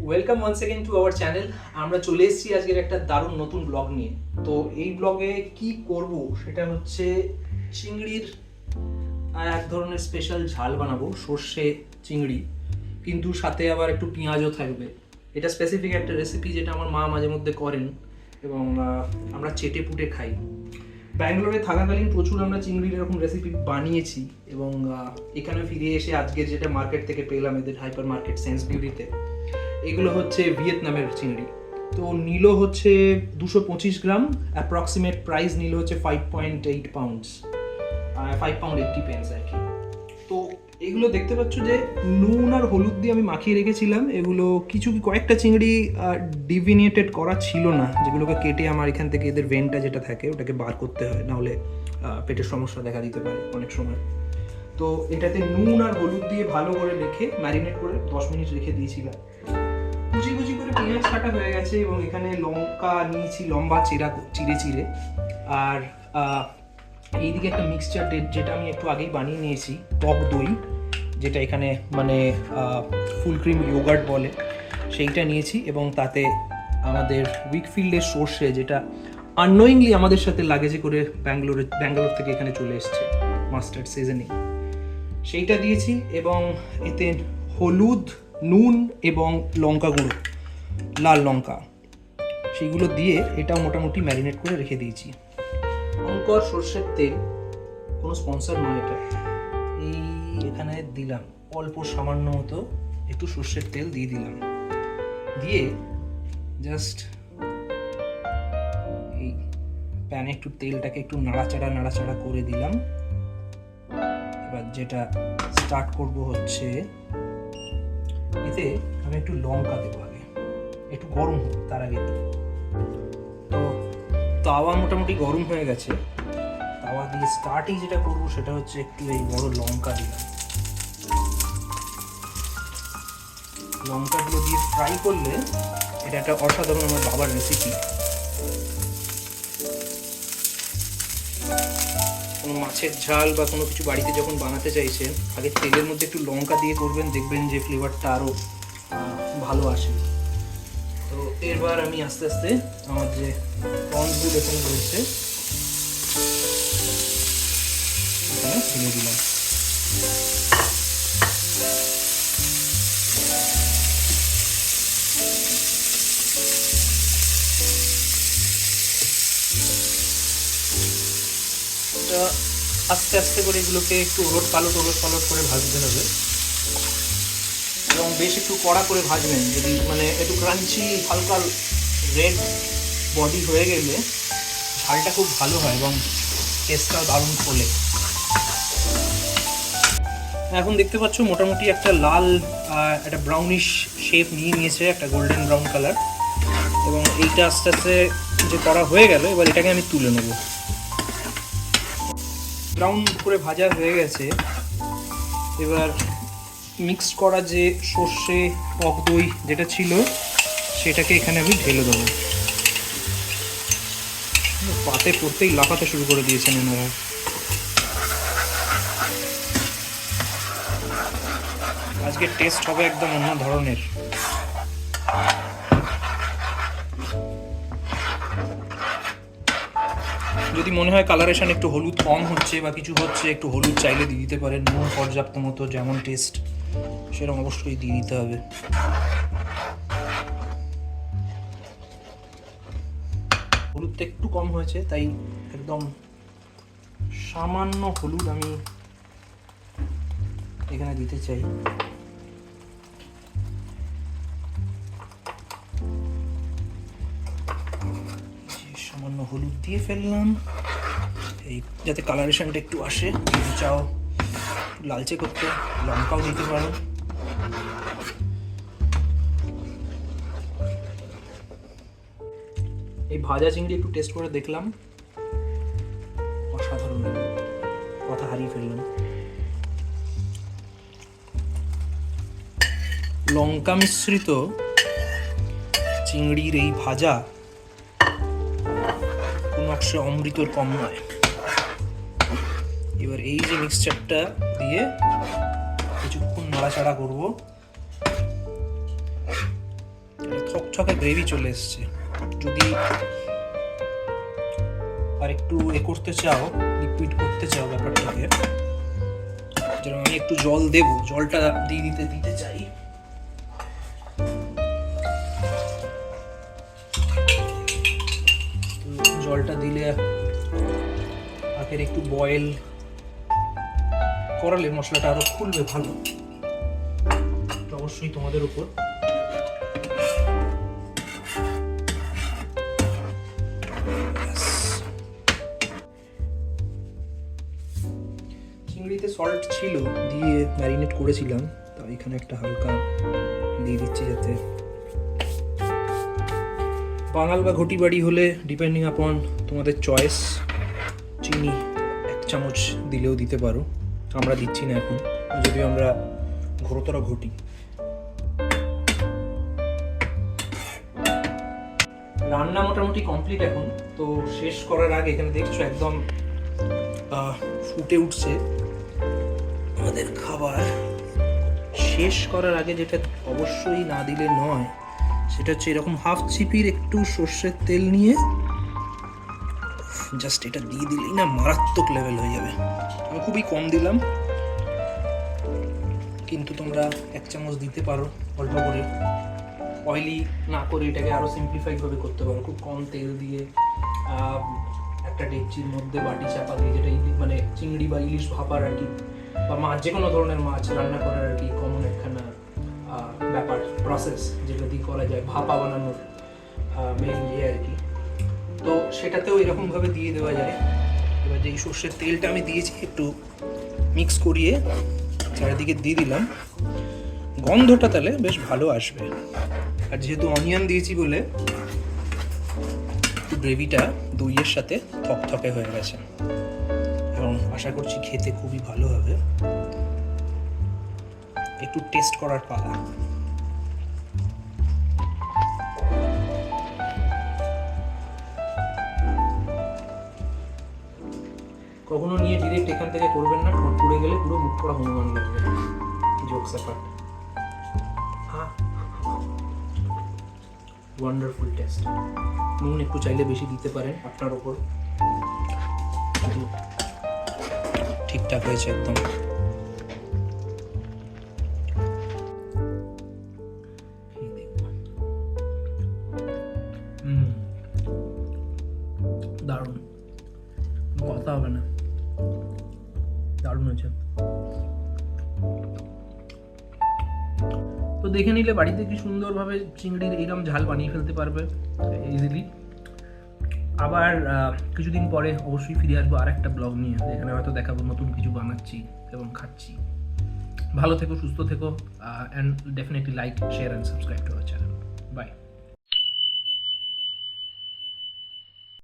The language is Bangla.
Welcome once again to our channel. আমরা চলে এসেছি আজকের একটা দারুণ নতুন ব্লগ নিয়ে। তো এই ব্লগে কি করব সেটা হচ্ছে চিংড়ির এক ধরনের স্পেশাল ঝাল বানাবো, সর্ষে চিংড়ি, কিন্তু সাথে আবার একটু পেঁয়াজও থাকবে। এটা স্পেসিফিক একটা রেসিপি যেটা আমার মা মাঝে মধ্যে করেন এবং আমরা চেটে পুটে খাই। ব্যাঙ্গালোরে থাকাকালীন প্রচুর আমরা চিংড়ির এরকম রেসিপি বানিয়েছি এবং এখানে ফিরে এসে আজকের যেটা মার্কেট থেকে পেলাম এদের হাইপার মার্কেট সেন্স বিউটিতে, এগুলো হচ্ছে ভিয়েতনামের চিংড়ি। তো নিল হচ্ছে 225 গ্রাম, অ্যাপ্রক্সিমেট প্রাইস নিল হচ্ছে 5.8 পাউন্ডস, 5 পাউন্ড 80 পেন্স আর কি। তো এগুলো দেখতে পাচ্ছ যে নুন আর হলুদ দিয়ে আমি মাখিয়ে রেখেছিলাম। এগুলো কয়েকটা চিংড়ি ডিভিনিয়েটেড করা ছিল না, যেগুলোকে কেটে আমার এখান থেকে এদের ভেনটা যেটা থাকে ওটাকে বার করতে হয়, নাহলে পেটের সমস্যা দেখা দিতে পারে অনেক সময়। তো এটাতে নুন আর হলুদ দিয়ে ভালো করে রেখে ম্যারিনেট করে 10 মিনিট রেখে দিয়েছিলাম। কুচি কুচি করে পেঁয়াজ কাটা হয়ে গেছে এবং এখানে লঙ্কা নিয়েছি লম্বা চিড়ে চিড়ে। আর এইদিকে একটা মিক্সচার যেটা আমি একটু আগেই বানিয়ে নিয়েছি, টক দই, যেটা এখানে মানে ফুল ক্রিম ইয়োগার্ট বলে, সেইটা নিয়েছি। এবং তাতে আমাদের উইকফিল্ডের সর্ষে, যেটা আননোয়িংলি আমাদের সাথে লাগেজে করে ব্যাঙ্গালোর থেকে এখানে চলে এসছে মাস্টার্ড সিজনিং, সেইটা দিয়েছি। এবং এতে হলুদ, নুন এবং লঙ্কা গুঁড়ো, লাল লঙ্কা, সেইগুলো দিয়ে এটাও মোটামুটি ম্যারিনেট করে রেখে দিয়েছি। অঙ্কর সর্ষের তেল, কোনো স্পন্সর নয় এটা। এই এখানে দিলাম অল্প সামান্য মতো একটু সর্ষের তেল দিয়ে দিলাম, দিয়ে জাস্ট এই প্যানে একটু তেলটাকে একটু নাড়াচাড়া করে দিলাম। এবার যেটা স্টার্ট করব হচ্ছে, এতে আমি একটু লঙ্কা দেবো আগে, একটু গরম হোক তার আগে। তো তাওয়া মোটামুটি গরম হয়ে গেছে। তাওয়া দিয়ে স্টার্টিং যেটা করবো সেটা হচ্ছে একটু এই বড় লঙ্কা দিলাম। লঙ্কাগুলো দিয়ে ফ্রাই করলে এটা একটা অসাধারণ আমার বাবার রেসিপি। কোনো মাছের ঝাল বা কোনো কিছু বাড়িতে যখন বানাতে চাইছেন, আগে তেলের মধ্যে একটু লঙ্কা দিয়ে করবেন, দেখবেন যে ফ্লেভারটা আরও ভালো আসে। তো এবার আমি আস্তে আস্তে আমার যে প্রনসগুলো এখানে রয়েছে এখানে ফেলে দিলাম। আস্তে আস্তে করে এগুলোকে একটু ওলট পালট করে ভাজতে হবে এবং বেশ একটু কড়া করে ভাজবেন। যদি মানে একটু ক্রাঞ্চি হালকা রেড বডি হয়ে গেলে ঝালটা খুব ভালো হয় এবং টেস্টটাও দারুণ ফোলে। এখন দেখতে পাচ্ছ মোটামুটি একটা লাল একটা ব্রাউনিশ শেপ নিয়েছে, একটা গোল্ডেন ব্রাউন কালার। এবং এইটা আস্তে আস্তে যে করা হয়ে গেল, এবার এটাকে আমি তুলে নেব। ব্রাউন করে ভাজা হয়ে গেছে। এবার মিক্সড করা যে সর্ষে টক দই যেটা ছিল সেটাকে এখানে আমি ঢেলে দেবো। পাতে পড়তেই লাফাতে শুরু করে দিয়েছেন এনারা। আজকে টেস্ট হবে একদম অন্য ধরনের। যদি মনে হয় কালারেশন একটু হলুদ কম হচ্ছে বা কিছু হচ্ছে, একটু হলুদ চাইলে দিয়ে দিতে পারেন। নুন পর্যাপ্ত মতো, যেমন টেস্ট সেরকম অবশ্যই দিয়ে দিতে হবে। হলুদটা একটু কম হয়েছে, তাই একদম সামান্য হলুদ আমি এখানে দিতে চাই। সামান্য হলুদ দিয়ে ফেললাম, এই যাতে কালারেশনটা একটু আসে। যদি চাও লালচে করতে লঙ্কাও দিতে পারো। এই ভাজা চিংড়ি একটু টেস্ট করে দেখলাম, অসাধারণ, কথা হারিয়ে ফেললাম। লঙ্কা মিশ্রিত চিংড়ির এই ভাজা কোনো অংশে অমৃতর কম নয়। এবার এই যে মিক্সচারটা দিয়ে কিছুক্ষণ নাড়াচাড়া করবো। থকথকে গ্রেভি চলে এসছে। যদি আর একটু করতে চাও, লিকুইড করতে চাও ব্যাপারটাকে, যেরকম আমি একটু জল দেবো, জলটা দিয়ে দিতে চাই। জলটা দিলে আখের একটু বয়েল করালে মশলাটা আরো খুলবে ভালো। অবশ্যই তোমাদের উপর। চিংড়িতে সল্ট ছিল, দিয়ে ম্যারিনেট করেছিলাম, তাই এখানে একটা হালকা দিয়ে দিচ্ছি, যাতে বাঙাল বা ঘটি বাড়ি হলে ডিপেন্ডিং আপন তোমাদের চয়েস চিনি 1 চামচ দিলেও দিতে পারো। আমরা দিচ্ছি না এখন, যদিও আমরা ঘোরতর ঘটি। রান্না মোটামুটি কমপ্লিট এখন। তো শেষ করার আগে এখানে দেখছো একদম ফুটে উঠছে আমাদের খাবার। শেষ করার আগে যেটা অবশ্যই না দিলে নয়, সেটা হচ্ছে এরকম হাফ চিপির একটু সর্ষের তেল নিয়ে জাস্ট এটা দিয়ে দিলেই না মারাত্মক লেভেল হয়ে যাবে। আমি খুবই কম দিলাম, কিন্তু তোমরা 1 চামচ দিতে পারো অল্প করে। অয়েলি না করে এটাকে আরও সিম্পলিফাইড ভাবে করতে পারো, খুব কম তেল দিয়ে একটা ডেকচির মধ্যে বাটি চাপা দিয়ে, যেটা মানে চিংড়ি বা ইলিশ ভাপার আর কি, বা মাছ, যে কোনো ধরনের মাছ রান্না করার আর কি কমন একখানা ব্যাপার, প্রসেস যেটা দিয়ে করা যায় ভাপা বানানোর মেন ইয়ে আর কি। তো সেটাতেও এরকমভাবে দিয়ে দেওয়া যায়। এবার যে সর্ষের তেলটা আমি দিয়েছি একটু মিক্স করিয়ে চারিদিকে দিয়ে দিলাম, গন্ধটা তাহলে বেশ ভালো আসবে। আর যেহেতু অনিয়ন দিয়েছি বলে গ্রেভিটা দইয়ের সাথে থকথকে হয়ে গেছে, এবং আশা করছি খেতে খুবই ভালো হবে। একটু টেস্ট করার পালা। কখনো নিয়ে ডিরেক্ট এখান থেকে করবেন না, ঠোঁট পুড়ে গেলে পুরো মুখ করা হনুমান লাগবে। Jokes apart, wonderful test. নুন একটু চাইলে বেশি দিতে পারেন, আপনার ওপর। ঠিকঠাক হয়েছে একদম। দারুণ, কথা হবে না, দারুণ হয়েছে। তো দেখে নিলে বাড়িতে কি সুন্দরভাবে চিংড়ির এইরকম ঝাল বানিয়ে ফেলতে পারবে ইজিলি। আবার কিছুদিন পরে অবশ্যই ফিরে আসবো আর একটা ব্লগ নিয়ে, যেখানে হয়তো দেখাবো নতুন কিছু বানাচ্ছি এবং খাচ্ছি। ভালো থেকো, সুস্থ থেকো, and definitely like, share and subscribe to our channel. By.